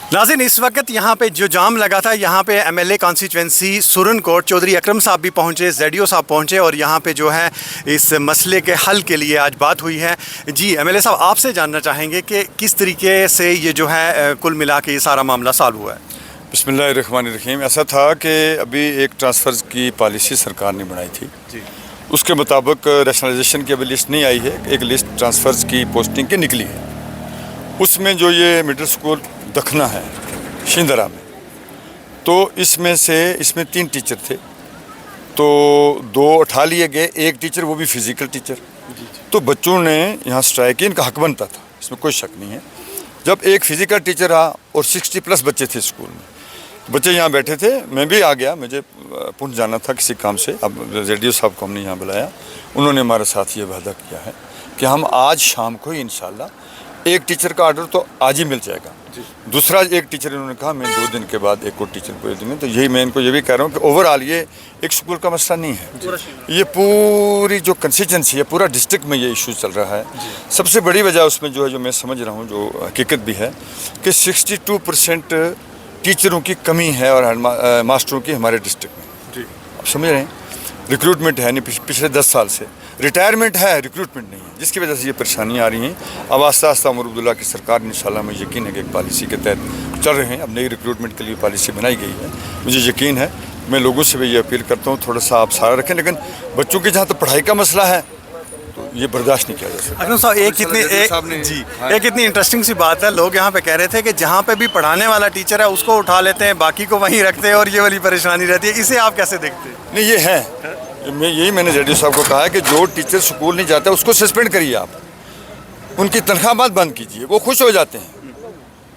नाज़रीन, इस वक्त यहाँ पे जो जाम लगा था, यहाँ पे एमएलए कॉन्स्टिट्यूंसी सुरन कोट चौधरी अकरम साहब भी पहुँचे, ZDO साहब पहुँचे और यहाँ पे जो है इस मसले के हल के लिए आज बात हुई है। जी एमएलए साहब, आपसे जानना चाहेंगे कि किस तरीके से ये जो है कुल मिला के ये सारा मामला सॉल्व हुआ है। बिस्मिल्लाहिर्रहमानिर्रहीम। ऐसा था कि अभी एक ट्रांसफ़र्स की पॉलिसी सरकार ने बनाई थी जी, उसके मुताबिक रैशनलाइजेशन की अभी लिस्ट नहीं आई है, एक लिस्ट ट्रांसफ़र्स की पोस्टिंग की निकली है। उसमें जो ये मिडिल स्कूल दखना है शिंदरा में, तो इसमें 3 टीचर थे, तो 2 उठा लिए गए, एक टीचर वो भी फ़िज़िकल टीचर। तो बच्चों ने यहाँ स्ट्राइक की, इनका हक बनता था, इसमें कोई शक नहीं है। जब एक फ़िज़िकल टीचर रहा और 60+ बच्चे थे स्कूल में, बच्चे यहाँ बैठे थे, मैं भी आ गया, मुझे पुंछ जाना था किसी काम से। अब ZDO साहब को हमने यहाँ बुलाया, उन्होंने हमारे साथ ये वादा किया है कि हम आज शाम को ही इंशाल्लाह, एक टीचर का ऑर्डर तो आज ही मिल जाएगा, दूसरा एक टीचर इन्होंने कहा मैं 2 दिन के बाद एक और टीचर को देंगे। तो यही मैं इनको ये भी कह रहा हूँ कि ओवरऑल ये एक स्कूल का मसला नहीं है, ये पूरी जो कंस्टिट्यूंसी है, पूरा डिस्ट्रिक्ट में ये इशू चल रहा है। सबसे बड़ी वजह उसमें जो है, जो मैं समझ रहा हूँ, जो हकीकत भी है कि 62% टीचरों की कमी है और मास्टरों की हमारे डिस्ट्रिक्ट में। आप समझ रहे हैं, रिक्रूटमेंट है नहीं पिछले 10 साल से, रिटायरमेंट है, रिक्रूटमेंट नहीं है, जिसकी वजह से ये परेशानियाँ आ रही हैं। अब आस्ता आस्ता उमर अब्दुल्ला की सरकार इंशाल्लाह, मुझे यकीन है कि एक पॉलिसी के तहत चल रहे हैं। अब नई रिक्रूटमेंट के लिए पॉलिसी बनाई गई है, मुझे यकीन है। मैं लोगों से भी ये अपील करता हूँ, थोड़ा सा आप सारा रखें, लेकिन बच्चों के जहाँ तो पढ़ाई का मसला है तो ये बर्दाश्त नहीं किया जा सकता। अकरम साहब, एक इतनी इंटरेस्टिंग सी बात है, लोग यहाँ पे कह रहे थे कि जहाँ पे भी पढ़ाने वाला टीचर है उसको उठा लेते हैं, बाकी को वहीं रखते हैं और ये वाली परेशानी रहती है। इसे आप कैसे देखते हैं? नहीं, ये है, मैंने ZDO साहब को कहा है कि जो टीचर स्कूल नहीं जाता उसको सस्पेंड करिए, आप उनकी तनख्वाह मत बंद कीजिए, वो खुश हो जाते हैं,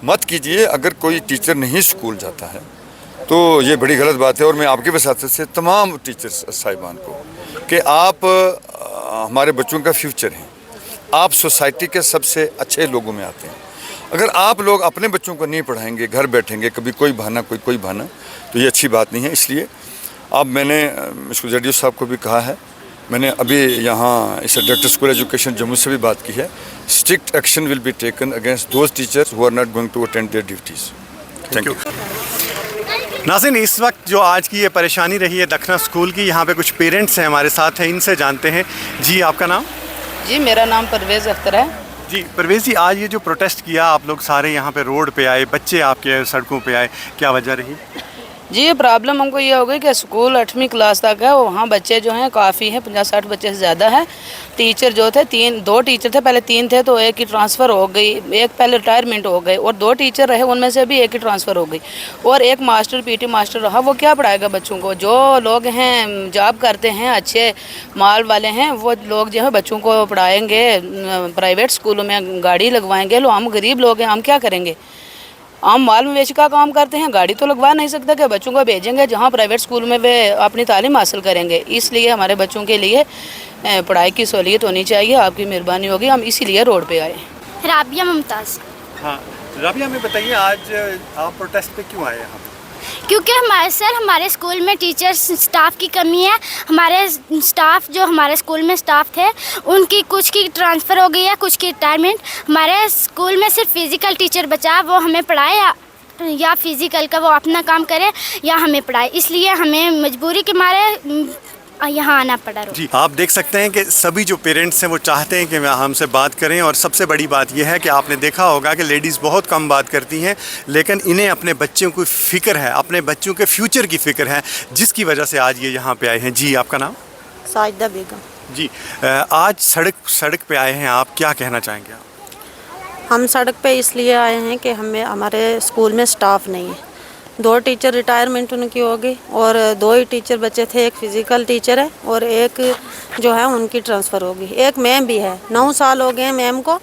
मत कीजिए। अगर कोई टीचर नहीं स्कूल जाता है तो ये बड़ी गलत बात है। और मैं आपकी वसात से तमाम टीचर्स साहिबान को कि आप हमारे बच्चों का फ्यूचर हैं, आप सोसाइटी के सबसे अच्छे लोगों में आते हैं। अगर आप लोग अपने बच्चों को नहीं पढ़ाएंगे, घर बैठेंगे, कभी कोई बहाना कोई बहाना, तो ये अच्छी बात नहीं है। इसलिए अब मैंने इसको ZDO साहब को भी कहा है, मैंने अभी यहाँ इस डायरेक्टर स्कूल एजुकेशन जम्मू से भी बात की है। Strict action will be taken against those teachers who are not going to attend their duties. Thank you. नाज़रीन, इस वक्त जो आज की ये परेशानी रही है दखना स्कूल की, यहाँ पे कुछ पेरेंट्स हैं हमारे साथ हैं, इनसे जानते हैं। जी, आपका नाम? जी, मेरा नाम परवेज़ अख्तर है। जी परवेज़ जी, आज ये जो प्रोटेस्ट किया आप लोग सारे यहाँ पे रोड पे आए, बच्चे आपके सड़कों पे आए, क्या वजह रही? जी, ये प्रॉब्लम हमको ये हो गई कि स्कूल 8वीं क्लास तक है, वहाँ बच्चे जो हैं काफ़ी हैं, 50-60 बच्चे से ज़्यादा है। टीचर जो थे 2 टीचर थे, पहले 3 थे, तो एक की ट्रांसफ़र हो गई, एक पहले रिटायरमेंट हो गए, और 2 टीचर रहे, उनमें से भी एक की ट्रांसफ़र हो गई, और एक मास्टर PT मास्टर रहा। वो क्या पढ़ाएगा बच्चों को? जो लोग हैं जॉब करते हैं, अच्छे माल वाले हैं, वो लोग जो है बच्चों को पढ़ाएँगे, प्राइवेट स्कूलों में गाड़ी लगवाएँगे। लो, हम गरीब लोग हैं, हम क्या करेंगे? हम माल मवेशी का काम करते हैं, गाड़ी तो लगवा नहीं सकता कि बच्चों को भेजेंगे जहाँ प्राइवेट स्कूल में वे अपनी तालीम हासिल करेंगे। इसलिए हमारे बच्चों के लिए पढ़ाई की सहूलियत होनी चाहिए, आपकी मेहरबानी होगी, हम इसीलिए रोड पे आए। राबिया मुमताज़। हाँ राबिया, हमें बताइए आज आप प्रोटेस्ट पे क्यों आए यहाँ? क्योंकि हमारे स्कूल में टीचर्स स्टाफ की कमी है। हमारे स्टाफ जो हमारे स्कूल में स्टाफ थे, उनकी कुछ की ट्रांसफ़र हो गई है, कुछ की रिटायरमेंट। हमारे स्कूल में सिर्फ फ़िज़िकल टीचर बचा, वो हमें पढ़ाए या फ़िज़िकल का वो अपना काम करे या हमें पढ़ाए। इसलिए हमें मजबूरी के मारे यहाँ आना पड़ा। जी, आप देख सकते हैं कि सभी जो पेरेंट्स हैं वो चाहते हैं कि हमसे बात करें, और सबसे बड़ी बात यह है कि आपने देखा होगा कि लेडीज़ बहुत कम बात करती हैं, लेकिन इन्हें अपने बच्चों की फ़िक्र है, अपने बच्चों के फ्यूचर की फ़िक्र है, जिसकी वजह से आज ये यहाँ पे आए हैं। जी, आपका नाम? साजिदा बेगम। जी, आज सड़क पे आए हैं आप, क्या कहना चाहेंगे आप? हम सड़क पे इसलिए आए हैं कि हमारे स्कूल में स्टाफ नहीं है। 2 टीचर रिटायरमेंट उनकी हो गई, और 2 ही टीचर बचे थे, एक फ़िज़िकल टीचर है और एक जो है उनकी ट्रांसफ़र हो गई। एक मैम भी है, 9 साल हो गए हैं मैम को,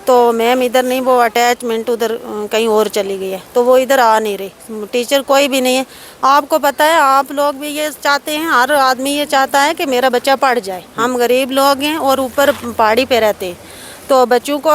तो मैम इधर नहीं, वो अटैचमेंट उधर कहीं और चली गई है, तो वो इधर आ नहीं रही। टीचर कोई भी नहीं है। आपको पता है, आप लोग भी ये चाहते हैं, हर आदमी ये चाहता है कि मेरा बच्चा पढ़ जाए। हम गरीब लोग हैं और ऊपर पहाड़ी पे रहते हैं, तो बच्चों को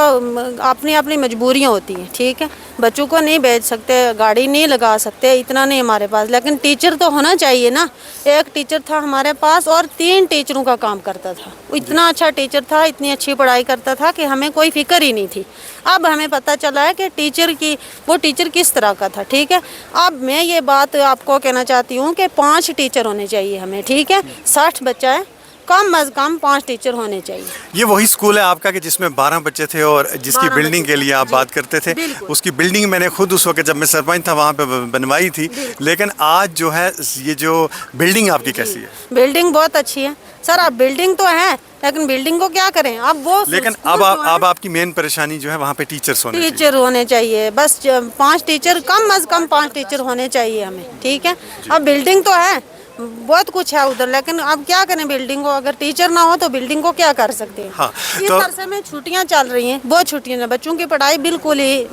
अपनी अपनी मजबूरियाँ होती हैं, ठीक है। बच्चों को नहीं भेज सकते, गाड़ी नहीं लगा सकते, इतना नहीं हमारे पास, लेकिन टीचर तो होना चाहिए ना। एक टीचर था हमारे पास और 3 टीचरों का काम करता था। इतना अच्छा टीचर था, इतनी अच्छी पढ़ाई करता था कि हमें कोई फिक्र ही नहीं थी। अब हमें पता चला है कि वो टीचर किस तरह का था, ठीक है। अब मैं ये बात आपको कहना चाहती हूँ कि 5 टीचर होने चाहिए हमें, ठीक है। 60 बच्चा है, कम अज कम 5 टीचर होने चाहिए। ये वही स्कूल है आपका कि जिसमें 12 बच्चे थे और जिसकी 12 बिल्डिंग बच्चे के लिए आप बात करते थे, उसकी बिल्डिंग मैंने खुद उस वक्त जब मैं सरपंच था वहाँ पे बनवाई थी। लेकिन आज जो है ये जो बिल्डिंग आपकी कैसी है? बिल्डिंग बहुत अच्छी है सर। अब बिल्डिंग तो है, लेकिन बिल्डिंग को क्या करें अब वो। लेकिन स्कूल अब आपकी मेन परेशानी जो है वहाँ पे टीचर्स होने चाहिए। टीचर होने चाहिए, बस 5 टीचर, कम अज कम 5 टीचर होने चाहिए हमें, ठीक है। अब बिल्डिंग तो है, बहुत कुछ है उधर, लेकिन अब क्या करें बिल्डिंग को, अगर टीचर ना हो तो बिल्डिंग को क्या कर सकते हैं। हाँ, इस तो तरह में छुट्टियां चल रही हैं, बहुत छुट्टियां हैं, बच्चों की पढ़ाई बिल्कुल ही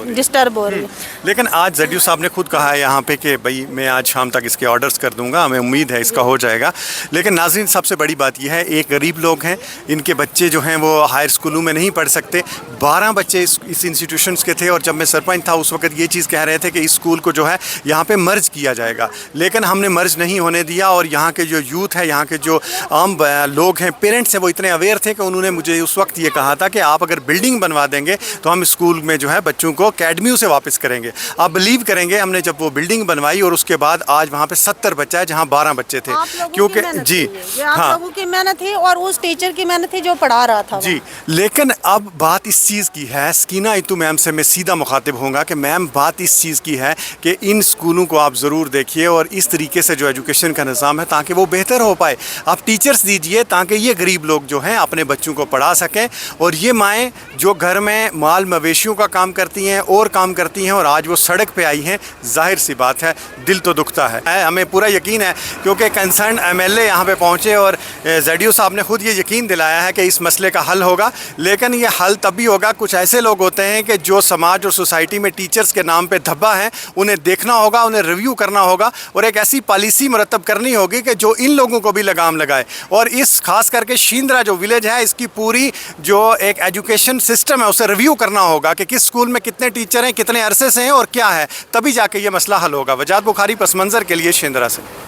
डिस्टर्ब हो रही है। लेकिन आज ZU साहब ने खुद कहा है यहाँ पे कि भाई मैं आज शाम तक इसके ऑर्डर्स कर दूंगा, हमें उम्मीद है इसका हो जाएगा। लेकिन नाज़रीन सबसे बड़ी बात यह है, एक गरीब लोग हैं, इनके बच्चे जो हैं वो हायर स्कूलों में नहीं पढ़ सकते। 12 बच्चे इस इंस्टीट्यूशंस के थे और जब मैं सरपंच था उस वक्त ये चीज़ कह रहे थे कि इस स्कूल को जो है यहाँ पे मर्ज किया जाएगा, लेकिन हमने मर्ज नहीं होने दिया। और यहाँ के जो यूथ है, यहाँ के जो आम लोग हैं, पेरेंट्स हैं, वो इतने अवेयर थे कि उन्होंने मुझे उस वक्त ये कहा था कि आप अगर बिल्डिंग बनवा देंगे तो हम स्कूल में जो है बच्चों को अकेडमियों से वापस करेंगे। आप बिलीव करेंगे, हमने जब वो बिल्डिंग बनवाई और उसके बाद आज वहाँ पे 70 बच्चा है जहाँ 12 बच्चे थे। क्योंकि जी हाँ, लोगों की मेहनत थी और उस टीचर की मेहनत थी जो पढ़ा रहा था जी। लेकिन अब बात इस चीज़ की है, सकीना इतू मैम से मैं सीधा मुखातिब होऊंगा कि मैम बात इस चीज़ की है कि इन स्कूलों को आप ज़रूर देखिए और इस तरीके से जो एजुकेशन का निज़ाम है ताकि वो बेहतर हो पाए। आप टीचर्स दीजिए ताकि ये गरीब लोग जो हैं अपने बच्चों को पढ़ा सकें। और ये माएँ जो घर में माल मवेशियों का काम करती हैं और काम करती हैं और आज वो सड़क पे आई हैं, जाहिर सी बात है दिल तो दुखता है। हमें पूरा यकीन है क्योंकि कंसर्न MLA यहाँ पे पहुँचे और ZU साहब ने खुद ये यकीन दिलाया है कि इस मसले का हल होगा। लेकिन ये हल तभी होगा, कुछ ऐसे लोग होते हैं कि जो समाज और सोसाइटी में टीचर्स के नाम पे धब्बा हैं, उन्हें देखना होगा, उन्हें रिव्यू करना होगा और एक ऐसी पॉलिसी मुरतब करनी होगी कि जो इन लोगों को भी लगाम लगाए। और इस खास करके शींद्रा जो विलेज है, इसकी पूरी जो एक एजुकेशन सिस्टम है उसे रिव्यू करना होगा कि किस स्कूल में कितने टीचर हैं, कितने अरसे से हैं और क्या है, तभी जाके ये मसला हल होगा। वजाद बुखारी, पस मंज़र के लिए, शींद्रा से।